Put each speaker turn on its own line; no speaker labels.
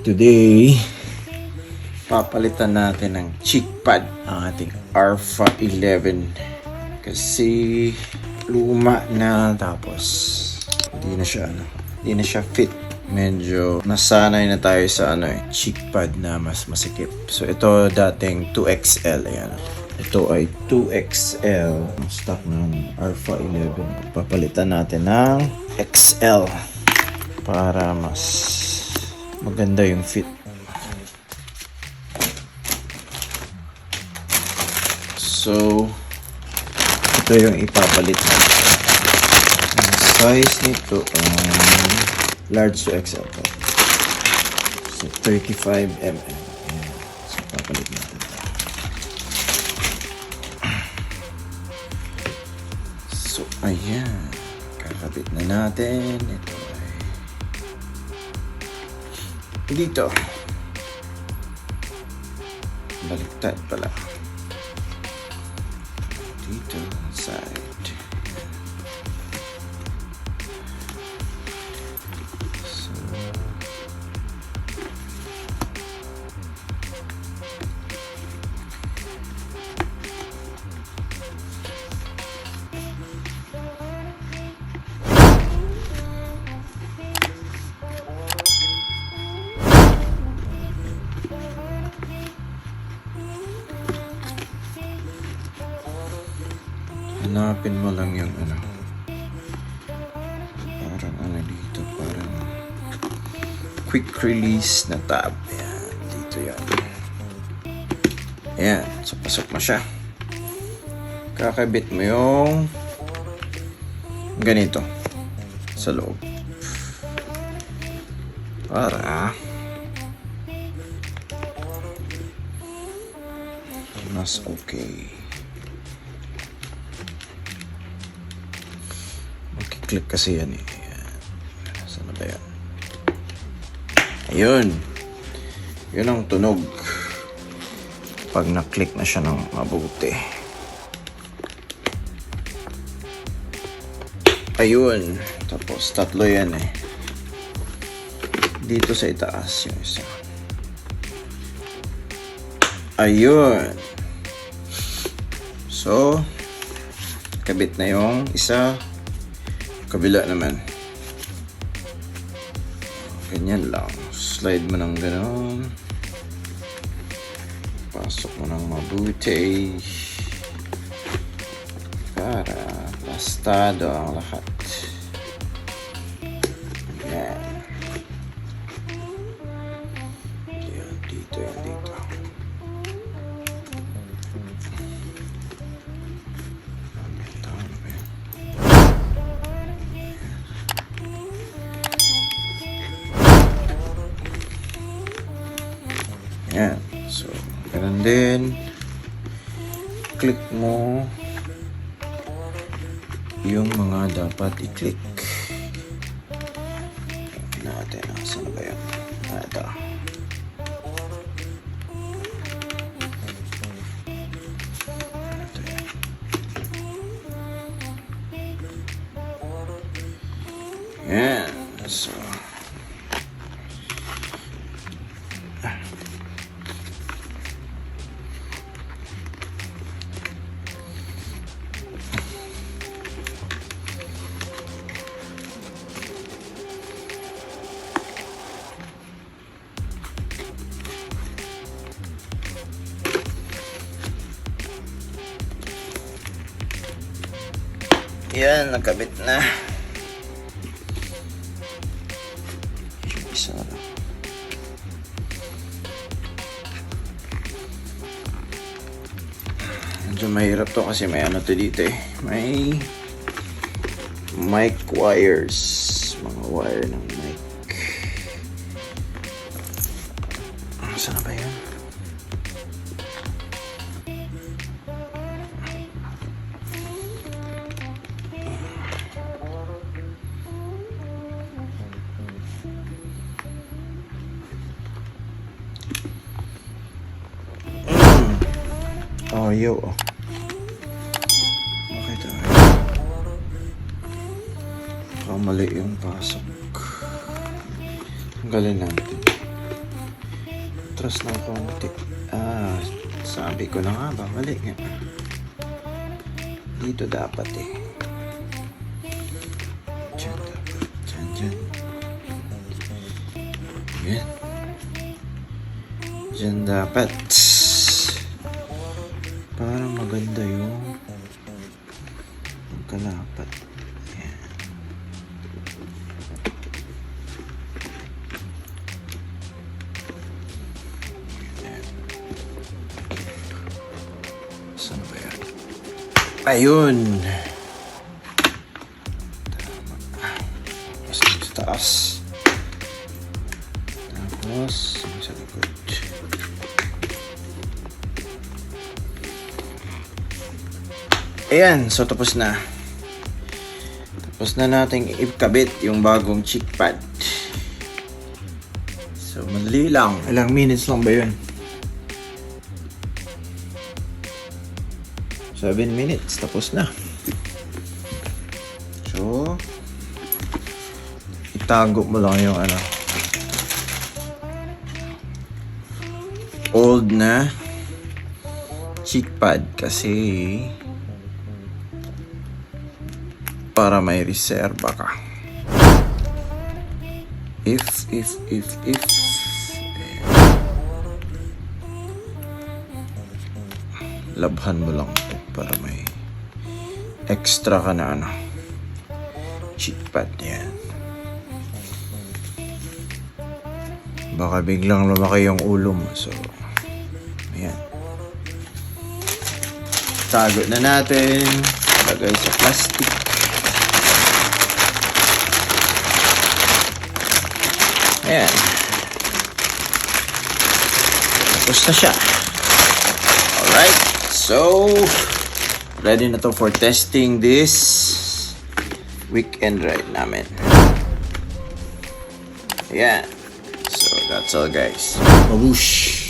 Today, papalitan natin ng Chickpad ang ating Rpha11 kasi luma na, tapos hindi na siya fit. Medyo nasanay na tayo sa Chickpad na mas masikip. So ito dating 2XL, ayan. Ito ay 2XL, stock ng Rpha11. Papalitan natin ng XL para mas maganda yung fit. So ito yung ipapalit. Ang size nito large to XL po. So 35 mm. Ayan. So papalit natin ito. So ayan, kakabit na natin. Ito ay dito. Baliktad pala. Dito side. So hanapin mo lang yung parang dito, parang quick release na tab. Ayan, dito yan. Ayan, so pasok mo siya. Kakabit mo yung ganito sa loob para mas okay. Click kasi yan eh. Saan ba yan? Ayun. Yun ang tunog pag na-click na siya ng mabuti. Ayun. Tapos tatlo yan eh. Dito sa itaas yung isa. Ayun. So kabit na yung isa. Kabila naman. Ganyan lang. Slide mo ng gano'n. Pasok mo ng mabuti. Para plastado ang lahat. Yan. Yan, dito, yan, dito. Yan. So, ganun din. Click mo yung mga dapat i-click. Natin. Saan ba yan? Ito. Yan. So, yan, nakabit na. Isa lang. Medyo mahirap to kasi may to dito eh. May mic wires. Mga wire ng mic. Saan ba yan? Oh, yo. Okay tayo. Kamali yung pasok. Tanggalin natin. bukas ng konti. Sabi ko na nga ba, mali nga. Dito dapat eh. Diyan dapat. Diyan. Yan. Diyan dapat. Para maganda yung kalapat. Yan. Saan ba yan? Ayun! Tama. Mas sa taas. Tapos, sa likod. Ayan, so tapos na. Tapos na nating ikabit yung bagong chickpad. So, madali lang. Ilang minutes lang ba yun? 7 minutes, tapos na. So, itago mo lang yung old na chickpad kasi para may reserba ka. If labhan mo lang ito para may extra ka na chickpad yan. Baka biglang lumaki yung ulo mo, so ayan, tago na natin, lagay sa plastic. Ayan, tapos na siya. Alright, so ready na to for testing this weekend ride namin. Ayan, so that's all guys. Mabush!